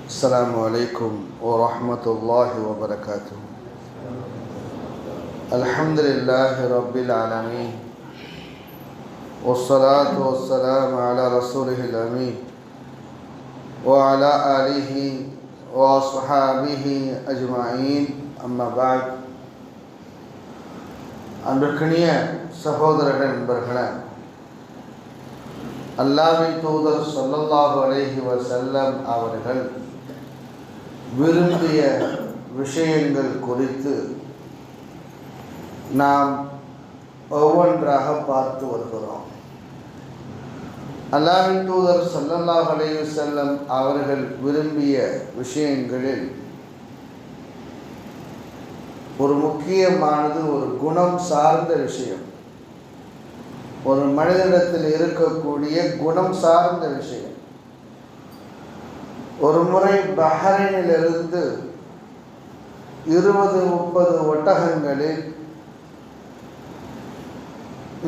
السلام عليكم ورحمة الله وبركاته. الحمد لله رب العالمين والصلاة والسلام على رسوله الأمين وعلى آله وصحابه أجمعين. أما بعد. அன்பிற்கினிய சகோதரர்கள் நண்பர்களே, அல்லாஹ்வின் தூதர் ஸல்லல்லாஹு அலைஹி வஸல்லம் அவர்கள் விரும்பிய விஷயங்கள் குறித்து நாம் ஒவ்வொன்றாக பார்த்து வருகிறோம். அல்லாஹ்வின் தூதர் ஸல்லல்லாஹு அலைஹி வஸல்லம் அவர்கள் விரும்பிய விஷயங்களில் ஒரு முக்கியமானது ஒரு குணம் சார்ந்த விஷயம், ஒரு மனிதனிடத்தில் இருக்கக்கூடிய குணம் சார்ந்த விஷயம். ஒரு முறை பஹ்ரைனிலிருந்து 20-30 ஒட்டகங்களில்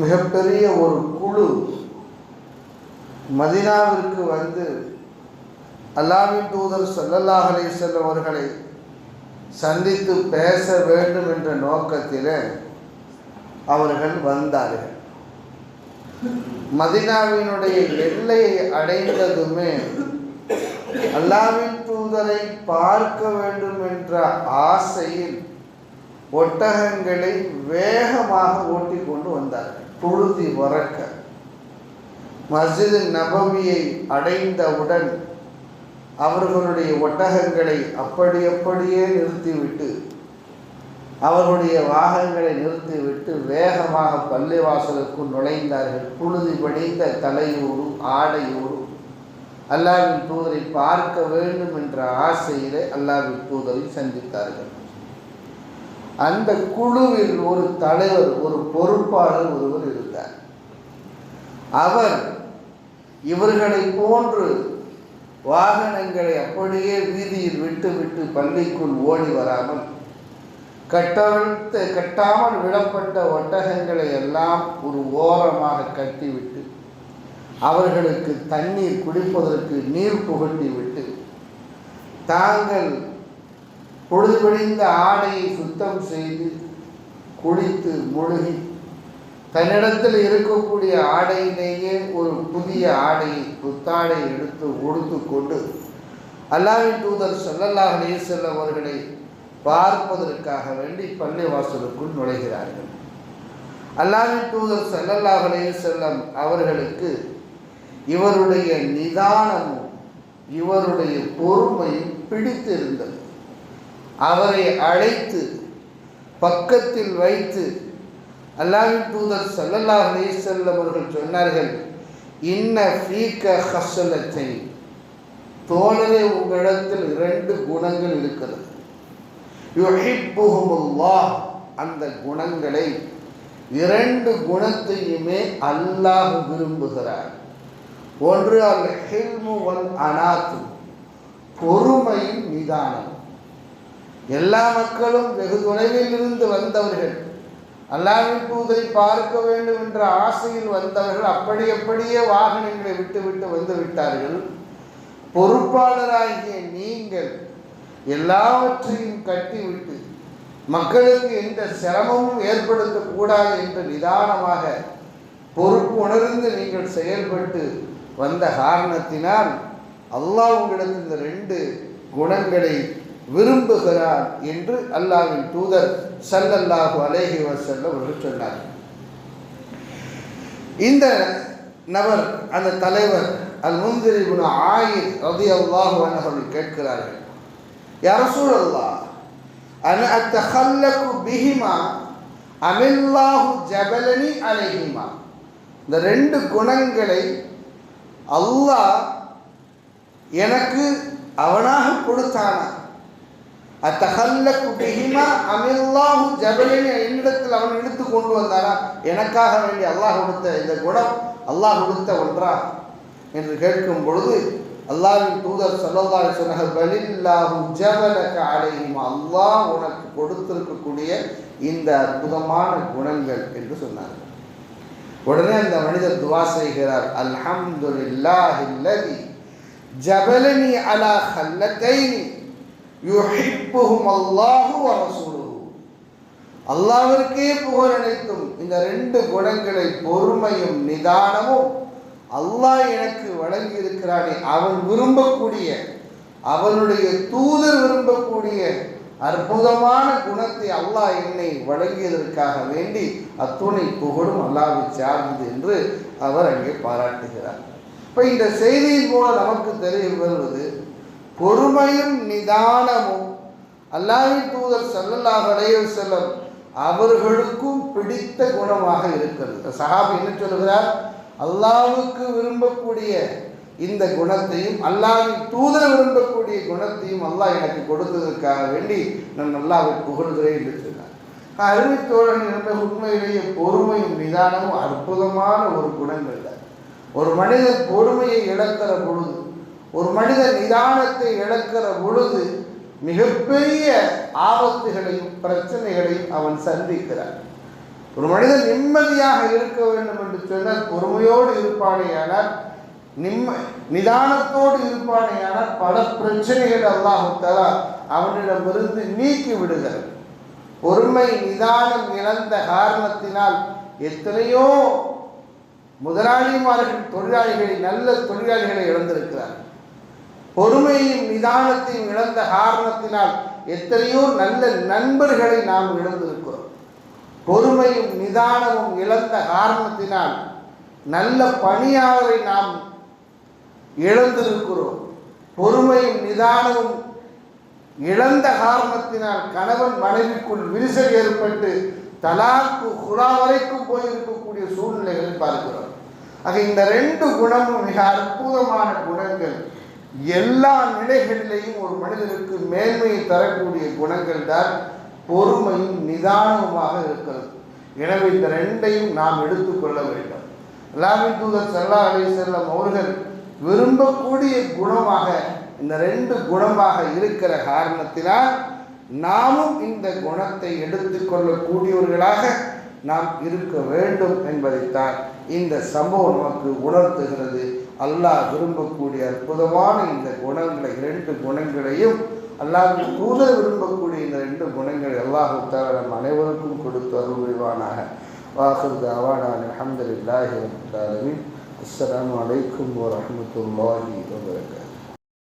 மிகப்பெரிய ஒரு குழு மதீனாவிற்கு வந்து அல்லாஹ்வின் தூதர் ஸல்லல்லாஹு அலைஹி வஸல்லம் அவர்களை சந்தித்து பேச வேண்டும் என்ற நோக்கத்தில் அவர்கள் வந்தார்கள். மதீனாவினுடைய எல்லையை அடைந்ததுமே அல்லாஹ்வின் தூதரை பார்க்க வேண்டும் என்ற ஆசையில் ஒட்டகங்களை வேகமாக ஓட்டி கொண்டு வந்தார்கள். புழுதி வரக்க மஸ்ஜித் நபவியை அடைந்தவுடன் அவர்களுடைய ஒட்டகங்களை அப்படியே நிறுத்திவிட்டு, அவர்களுடைய வாகனங்களை நிறுத்திவிட்டு வேகமாக பள்ளிவாசலுக்குள் நுழைந்தார்கள். புழுதி படிந்த தலையோடு ஆடையோடு அல்லாஹ்வின் தூதரை பார்க்க வேண்டும் என்ற ஆசையிலே அல்லாஹ்வின் தூதரை சந்தித்தார்கள். அந்த குழுவில் ஒரு தலைவர், ஒரு பொறுப்பாளர் ஒருவர் இருந்தார். அவர் இவர்களை போன்று வாகனங்களை அப்படியே வீதியில் விட்டு பள்ளிக்குள் ஓடி வராமல் கட்டாமல் விடப்பட்ட ஒட்டகங்களை எல்லாம் ஒரு ஓரமாக கட்டிவிட்டு அவர்களுக்கு தண்ணீர் குடிப்பதற்கு நீர் புகட்டி விட்டு தாங்கள் பொழுதுபடிந்த ஆடையை சுத்தம் செய்து குளித்து முழுகி தன்னிடத்தில் இருக்கக்கூடிய ஆடையிலேயே ஒரு புதிய ஆடையை புத்தாடை எடுத்து உடுத்து கொண்டு அல்லாஹ்வின் தூதர் ஸல்லல்லாஹு அலைஹி வஸல்லம் அவர்களை பார்ப்பதற்காக வேண்டி பள்ளிவாசலுக்குள் நுழைகிறார்கள். அல்லாஹ்வின் தூதர் ஸல்லல்லாஹு அலைஹி வஸல்லம் அவர்களுக்கு இவருடைய நிதானமும் இவருடைய பொறுமையும் பிடித்திருந்தது. அவரை அழைத்து பக்கத்தில் வைத்து அல்லாஹ்வின் தூதர் ஸல்லல்லாஹு அலைஹி வஸல்லம் அவர்கள் சொன்னார்கள், இன்ன ஃபீக ஹஸ்லத்தை, தோழரே உங்களிடத்தில் 2 குணங்கள் இருக்கிறது. யுஹிப்புஹுமுல்லாஹ், அந்த குணங்களை 2 குணத்தையுமே அல்லாஹ் விரும்புகிறார். ஒன்று அல் ஹில்மு வல் அனாத்து, பொறுமையும் நிதானம். எல்லா மக்களும் வெகு தொலைவில் இருந்து வந்தவர்கள், அல்லாஹ்வின் தூதரை பார்க்க வேண்டும் என்ற ஆசையில் வந்தவர்கள் அப்படியே வாகனங்களை விட்டு வந்து விட்டார்கள். பொறுப்பாளராகிய நீங்கள் எல்லாவற்றையும் கட்டிவிட்டு மக்களுக்கு எந்த சிரமமும் ஏற்படுத்தக்கூடாது என்று நிதானமாக பொறுப்பு உணர்ந்து நீங்கள் செயல்பட்டு வந்த காரணத்தினால் அல்லாஹ் உங்களிடத்தில் இந்த 2 குணங்களை விரும்புகிறார் என்று அல்லாஹ்வின் தூதர் ஸல்லல்லாஹு அலைஹி வஸல்லம் அவர்கள் சொன்னார். இந்த நபர், அந்த தலைவர் அல் முன்திர் இப்னு ஆயித் ரலியல்லாஹு அன்ஹு அவர்கள் கேட்கிறார்கள், யா ரசூலல்லாஹ், அன அத்தஹல்லகு பிஹிமா அமில்லாஹு ஜபலனி அலைஹிமா, இந்த 2 குணங்களை அல்லாஹ் எனக்கு அவனாக கொடுத்தானா? அத்தஹல்லகு பிஹிமா அமில்லாஹு ஜபலனி, என்னிடத்தில் அவன் எடுத்து கொண்டு வந்தானா? எனக்காக வேண்டி அல்லாஹ் கொடுத்த இந்த குணம் அல்லாஹ் கொடுத்த ஒன்றா என்று கேட்கும் பொழுது அல்லாஹ்வின் தூதர் ஸல்லல்லாஹு அலைஹி வஸல்லம், பலில்லாஹு ஜபலக அலைஹிமா, அல்லாஹ் உனக்கு கொடுத்திருக்கக்கூடிய இந்த அற்புதமான குணங்கள் என்று சொன்னார்கள். உடனே அந்த மனிதர் துவா செய்கிறார், அல்ஹம்துலில்லாஹில்லதி ஜபலனி அலா ஹல்லத்தைனி யுஹிப்புஹும் அல்லாஹு வ ரசூலுஹு. அல்லாஹ்விற்கே புகழ் அனைத்தும். இந்த ரெண்டு குணங்களை, பொறுமையும் நிதானமும், அல்லாஹ் எனக்கு வழங்கி இருக்கிறானே, அவன் விரும்பக்கூடிய, அவனுடைய தூதர் விரும்பக்கூடிய அற்புதமான குணத்தை அல்லாஹ் என்னை வழங்கியதற்காக வேண்டி அத்துணை புகழும் அல்லாஹ்வை சார்ந்தது என்று அவர் அங்கே பாராட்டுகிறார். இப்போ இந்த செய்தியின் மூலம் நமக்கு தெரிய வருவது, பொறுமையும் நிதானமும் அல்லாஹ்வின் தூதர் ஸல்லல்லாஹு அலைஹி வஸல்லம் அவர்களுக்கும் பிடித்த குணமாக இருக்கிறது. சஹாபி என்ன சொல்கிறார்? அல்லாஹ்வுக்கு விரும்பக்கூடிய இந்த குணத்தையும் அல்லாஹ்வின் தூதர் விரும்பக்கூடிய குணத்தையும் அல்லாஹ் எனக்கு கொடுத்ததற்காக வேண்டி நான் அல்லாஹ்வை புகழ்கிறேன் என்று சொன்னார். அருமை தோழன் என்ற உண்மையிலேயே பொறுமையும் நிதானமும் அற்புதமான ஒரு குணங்கள். ஒரு மனிதன் பொறுமையை இழக்கிற பொழுது, ஒரு மனிதன் நிதானத்தை இழக்கிற பொழுது மிகப்பெரிய ஆபத்துகளையும் பிரச்சனைகளையும் அவன் சந்திக்கிறான். ஒரு மனிதன் நிம்மதியாக இருக்க வேண்டும் என்று சொன்னால் பொறுமையோடு இருப்பானேயானால், நிதானத்தோடு இருப்பானேயானால் பல பிரச்சனைகள் அல்லாஹ் தஆலா அவனிடமிருந்து நீக்கி விடுகிறது. பொறுமை நிதானம் இழந்த காரணத்தினால் எத்தனையோ முதலாளிமார்கள் தொழிலாளிகளை, நல்ல தொழிலாளிகளை இழந்திருக்கிறார்கள். பொறுமையும் நிதானத்தையும் இழந்த காரணத்தினால் எத்தனையோ நல்ல நண்பர்களை நாம் இழந்திருக்கிறோம். பொறுமையும் நிதானமும் இழந்த காரணத்தினால் நல்ல பணியாளரை நாம் இழந்திருக்கிறோம். பொறுமையும் நிதானமும் இழந்த காரணத்தினால் கணவன் மனைவிக்குள் விரிசல் ஏற்பட்டு தலாக்கு குலா வரைக்கும் போயிருக்கக்கூடிய சூழ்நிலைகளை பார்க்கிறோம். ஆக இந்த ரெண்டு குணமும் மிக அற்புதமான குணங்கள். எல்லா நிலைகளிலேயும் ஒரு மனிதனுக்கு மேன்மையை தரக்கூடிய குணங்கள் தான் பொறுமையும் நிதானமுமாக இருக்கிறது. எனவே இந்த ரெண்டையும் நாம் எடுத்துக்கொள்ள வேண்டும். அல்லாஹ்வின் தூதர் ஸல்லல்லாஹு அலைஹி வஸல்லம் அவர்கள் விரும்பக்கூடிய குணமாக இந்த ரெண்டு குணமாக இருக்கிற காரணத்தினால் நாமும் இந்த குணத்தை எடுத்துக்கொள்ளக்கூடியவர்களாக நாம் இருக்க வேண்டும் என்பதைத்தான் இந்த சம்பவம் நமக்கு உணர்த்துகிறது. அல்லாஹ் விரும்பக்கூடிய அற்புதமான இந்த குணங்களை, இரண்டு குணங்களையும் அல்லாஹ்வின் தூதர் விரும்பக்கூடிய இந்த ரெண்டு குணங்களை அல்லாஹ் தஆலா நம் அனைவருக்கும் கொடுத்து அருள் புரிவானாக. வாஹிரு தஅவானா அல்ஹம்துலில்லாஹி ரப்பில் ஆலமீன். அஸ்ஸலாமு அலைக்கும் வரஹ்மத்துல்லாஹி வபரகாத்துஹு.